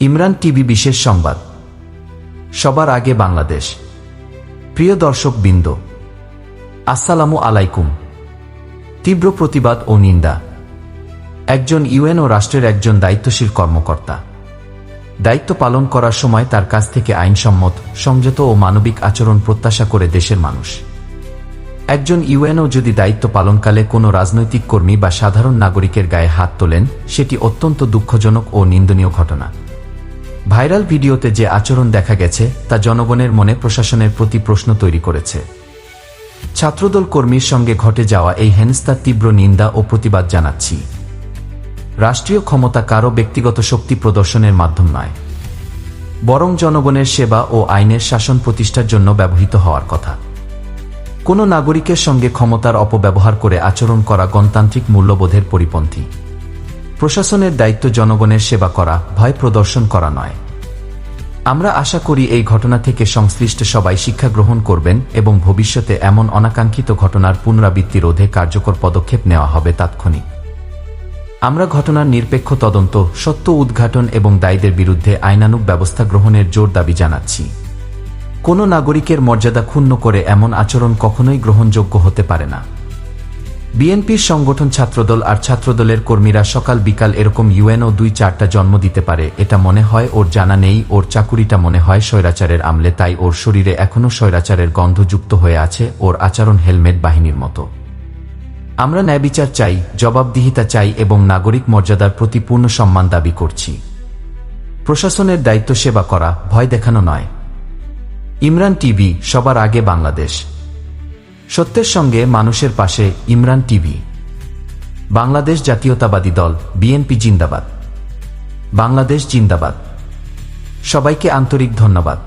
Imran TV বিশেষ সংবাদ। সবার আগে বাংলাদেশ। প্রিয় দর্শকবৃন্দ, আসসালামু আলাইকুম। তীব্র প্রতিবাদ ও নিন্দা। একজন ইউএনও রাষ্ট্রের একজন দায়িত্বশীল কর্মকর্তা দায়িত্ব পালন করার সময় তার কাছ থেকে আইনসম্মত, সংযত ও মানবিক আচরণ প্রত্যাশা করে দেশের মানুষ। একজন ইউএনও যদি দায়িত্ব পালনকালে কোনো রাজনৈতিক কর্মী বা সাধারণ নাগরিকের গায়ে হাত তোলেন, সেটি অত্যন্ত দুঃখজনক ও নিন্দনীয় ঘটনা। ভাইরাল ভিডিওতে যে আচরণ দেখা গেছে তা জনগণের মনে প্রশাসনের প্রতি প্রশ্ন তৈরি করেছে। ছাত্রদল কর্মীর সঙ্গে ঘটে যাওয়া এই হেনস্থার তীব্র নিন্দা ও প্রতিবাদ জানাচ্ছি। রাষ্ট্রীয় ক্ষমতা কারও ব্যক্তিগত শক্তি প্রদর্শনের মাধ্যম নয়, বরং জনগণের সেবা ও আইনের শাসন প্রতিষ্ঠার জন্য ব্যবহৃত হওয়ার কথা। কোনো নাগরিকের সঙ্গে ক্ষমতার অপব্যবহার করে আচরণ করা গণতান্ত্রিক মূল্যবোধের পরিপন্থী। প্রশাসনের দায়িত্ব জনগণের সেবা করা, ভয় প্রদর্শন করা নয়। আমরা আশা করি এই ঘটনা থেকে সংশ্লিষ্ট সবাই শিক্ষা গ্রহণ করবেন এবং ভবিষ্যতে এমন অনাকাঙ্ক্ষিত ঘটনার পুনরাবৃত্তি রোধে কার্যকর পদক্ষেপ নেওয়া হবে তাৎক্ষণিক। আমরা ঘটনার নিরপেক্ষ তদন্ত, সত্য উদ্ঘাটন এবং দায়ীদের বিরুদ্ধে আইনানুগ ব্যবস্থা গ্রহণের জোর দাবি জানাচ্ছি। কোনো নাগরিকের মর্যাদা ক্ষুণ্ণ করে এমন আচরণ কখনোই গ্রহণযোগ্য হতে পারে না। বিএনপির সংগঠন ছাত্রদল আর ছাত্রদলের কর্মীরা সকাল বিকাল এরকম ইউএনও 2-4টা জন্ম দিতে পারে, এটা মনে হয় ওর জানা নেই। ওর চাকুরিটা মনে হয় স্বৈরাচারের আমলে, তাই ওর শরীরে এখনও স্বৈরাচারের গন্ধ যুক্ত হয়ে আছে। ওর আচরণ হেলমেট বাহিনীর মতো। আমরা ন্যায়বিচার চাই, জবাবদিহিতা চাই এবং নাগরিক মর্যাদার প্রতি পূর্ণ সম্মান দাবি করছি। প্রশাসনের দায়িত্ব সেবা করা, ভয় দেখানো নয়। ইমরান টিভি, সবার আগে বাংলাদেশ। সত্যের সঙ্গে মানুষের পাশে ইমরান টিভি। বাংলাদেশ জাতীয়তাবাদী দল বিএনপি জিন্দাবাদ। বাংলাদেশ জিন্দাবাদ। সবাইকে আন্তরিক ধন্যবাদ।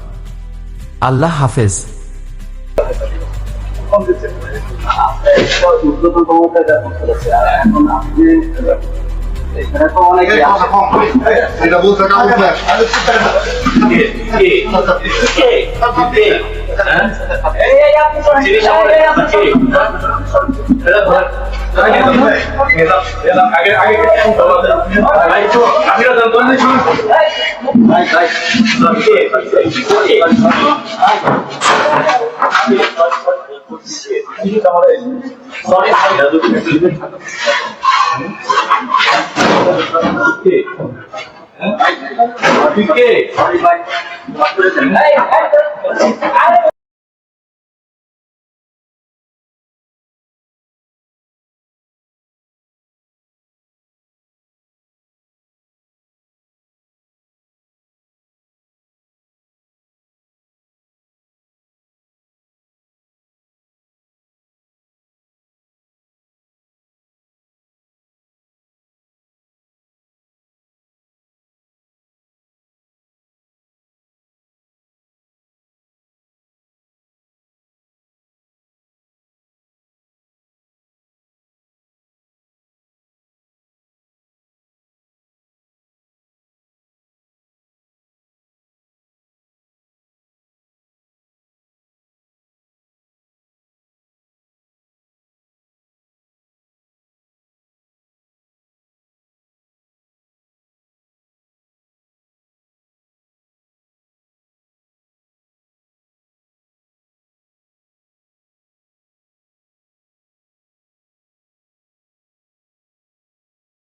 আল্লাহ হাফেজ। Sorry,